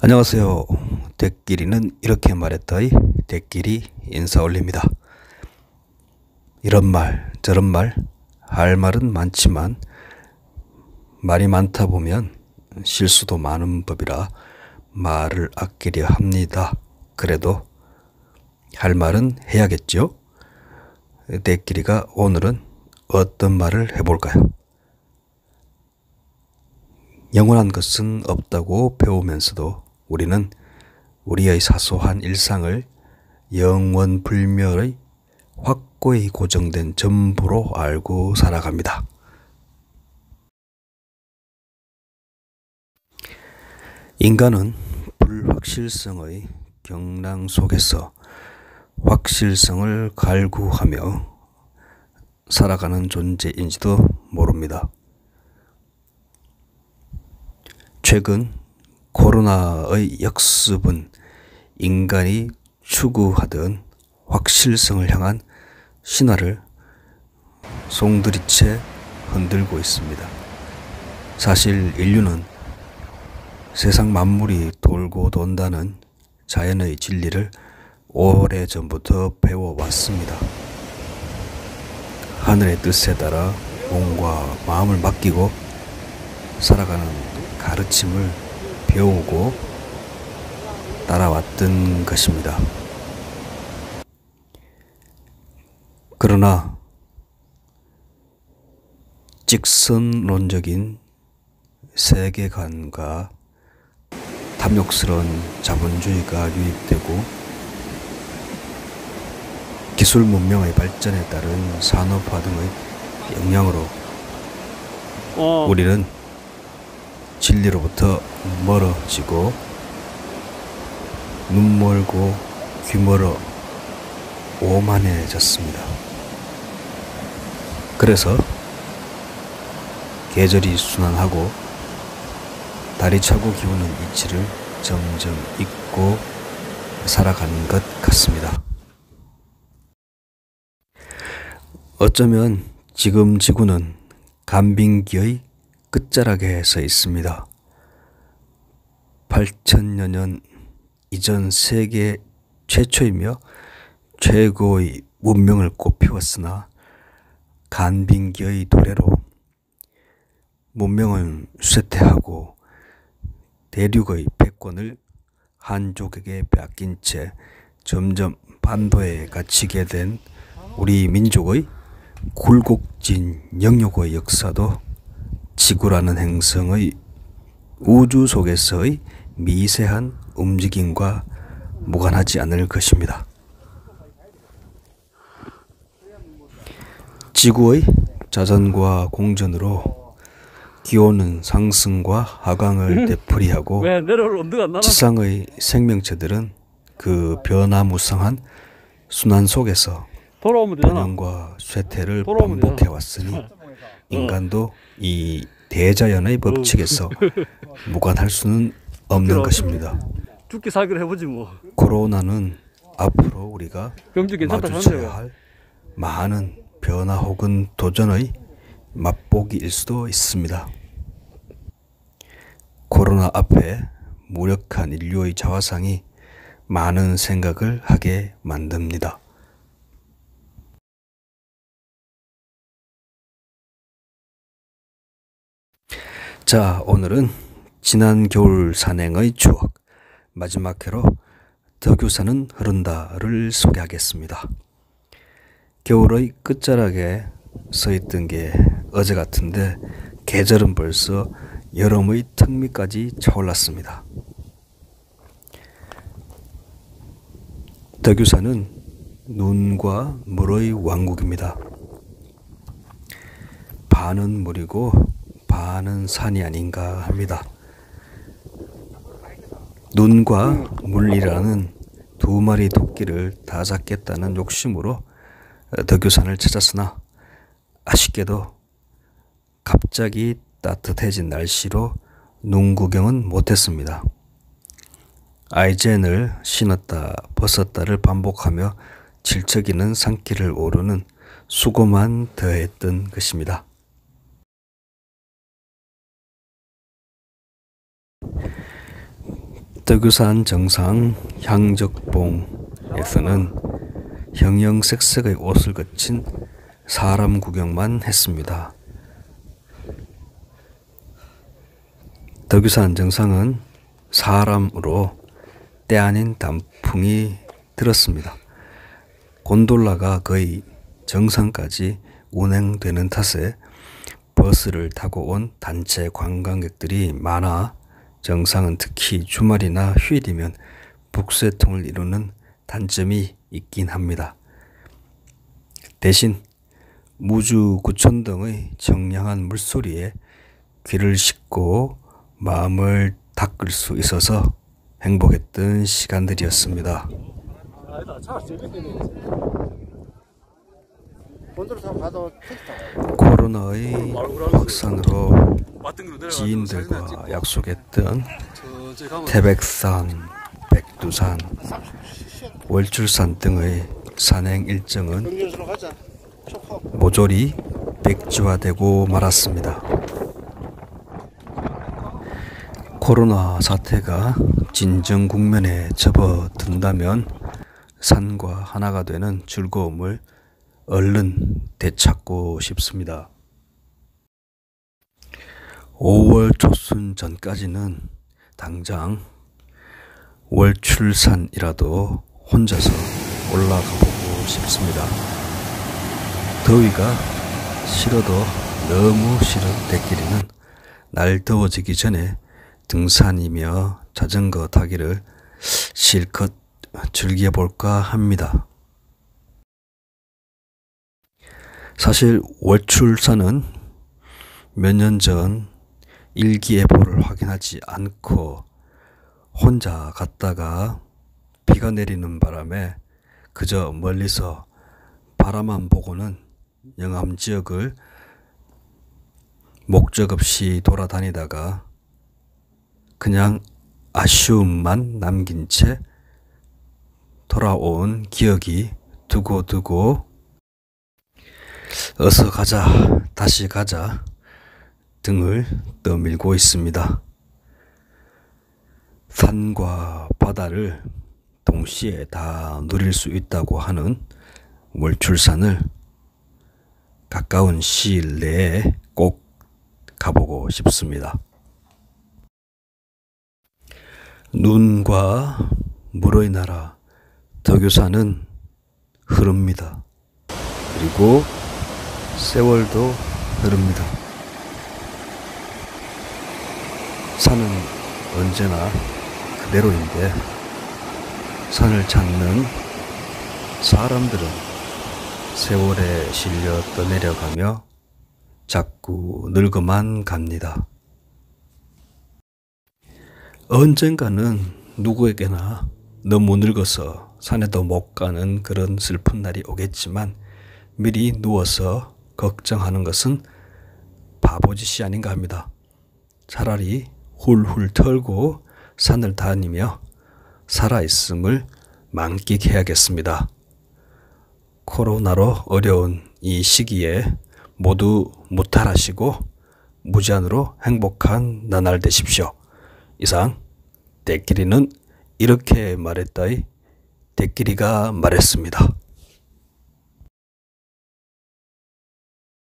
안녕하세요. 대끼리는 이렇게 말했다의 대끼리 인사 올립니다. 이런 말 저런 말 할 말은 많지만 말이 많다 보면 실수도 많은 법이라 말을 아끼려 합니다. 그래도 할 말은 해야겠죠? 대끼리가 오늘은 어떤 말을 해볼까요? 영원한 것은 없다고 배우면서도 우리는 우리의 사소한 일상을 영원불멸의 확고히 고정된 전부로 알고 살아갑니다. 인간은 불확실성의 경랑 속에서 확실성을 갈구하며 살아가는 존재인지도 모릅니다. 최근 코로나의 역습은 인간이 추구하던 확실성을 향한 신화를 송두리째 흔들고 있습니다. 사실 인류는 세상 만물이 돌고 돈다는 자연의 진리를 오래전부터 배워왔습니다. 하늘의 뜻에 따라 몸과 마음을 맡기고 살아가는 가르침을 배우고 따라왔던 것입니다. 그러나 직선론적인 세계관과 탐욕스러운 자본주의가 유입되고 기술 문명의 발전에 따른 산업화 등의 영향으로 우리는 진리로부터 멀어지고 눈 멀고 귀 멀어 오만해졌습니다. 그래서 계절이 순환하고 달이 차고 기우는 이치를 점점 잊고 살아가는 것 같습니다. 어쩌면 지금 지구는 간빙기의 끝자락에 서 있습니다. 8천여 년 이전 세계 최초이며 최고의 문명을 꽃피웠으나 간빙기의 도래로 문명은 쇠퇴하고 대륙의 패권을 한족에게 빼앗긴 채 점점 반도에 갇히게 된 우리 민족의 굴곡진 영역의 역사도 지구라는 행성의 우주 속에서의 미세한 움직임과 무관하지 않을 것입니다. 지구의 자전과 공전으로 기온은 상승과 하강을 되풀이하고 지상의 생명체들은 그 변화무쌍한 순환 속에서 번영과 쇠퇴를 반복해왔으니 인간도 이 대자연의 법칙에서 무관할 수는 없는 것입니다. 죽기 살기를 해보지 뭐. 코로나는 앞으로 우리가 마주쳐야 할 많은 변화 혹은 도전의 맛보기일 수도 있습니다. 코로나 앞에 무력한 인류의 자화상이 많은 생각을 하게 만듭니다. 자, 오늘은 지난 겨울 산행의 추억, 마지막 회로 덕유산은 흐른다를 소개하겠습니다. 겨울의 끝자락에 서 있던 게 어제 같은데 계절은 벌써 여름의 턱밑까지 차올랐습니다. 덕유산은 눈과 물의 왕국입니다. 반은 물이고 반은 산이 아닌가 합니다. 눈과 물이라는 두 마리 토끼를 다 잡겠다는 욕심으로 덕유산을 찾았으나 아쉽게도 갑자기 따뜻해진 날씨로 눈 구경은 못했습니다. 아이젠을 신었다 벗었다를 반복하며 질척이는 산길을 오르는 수고만 더했던 것입니다. 덕유산 정상 향적봉에서는 형형색색의 옷을 거친 사람 구경만 했습니다. 덕유산 정상은 사람으로 때 아닌 단풍이 들었습니다. 곤돌라가 거의 정상까지 운행되는 탓에 버스를 타고 온 단체 관광객들이 많아 정상은 특히 주말이나 휴일이면 북새통을 이루는 단점이 있긴 합니다. 대신 무주구천 등의 청량한 물소리에 귀를 씻고 마음을 닦을 수 있어서 행복했던 시간들이었습니다. 코로나의 확산으로 지인들과 약속했던 태백산, 백두산, 월출산 등의 산행 일정은 모조리 백지화되고 말았습니다. 코로나 사태가 진정 국면에 접어든다면 산과 하나가 되는 즐거움을 얼른 되찾고 싶습니다. 5월 초순 전까지는 당장 월출산이라도 혼자서 올라가 보고 싶습니다. 더위가 싫어도 너무 싫은 대끼리는 날 더워지기 전에 등산이며 자전거 타기를 실컷 즐겨볼까 합니다. 사실 월출산은 몇 년 전 일기예보를 확인하지 않고 혼자 갔다가 비가 내리는 바람에 그저 멀리서 바라만 보고는 영암 지역을 목적 없이 돌아다니다가 그냥 아쉬움만 남긴 채 돌아온 기억이 두고두고 어서 가자, 다시 가자 등을 떠밀고 있습니다. 산과 바다를 동시에 다 누릴 수 있다고 하는 월출산을 가까운 시일 내에 꼭 가보고 싶습니다. 눈과 물의 나라 덕유산은 흐릅니다. 그리고 세월도 흐릅니다. 산은 언제나 그대로인데 산을 찾는 사람들은 세월에 실려 떠내려가며 자꾸 늙어만 갑니다. 언젠가는 누구에게나 너무 늙어서 산에도 못 가는 그런 슬픈 날이 오겠지만 미리 누워서 걱정하는 것은 바보짓이 아닌가 합니다. 차라리 훌훌 털고 산을 다니며 살아있음을 만끽해야겠습니다. 코로나로 어려운 이 시기에 모두 무탈하시고 무제한으로 행복한 나날 되십시오. 이상 대끼리는 이렇게 말했다의 대끼리가 말했습니다.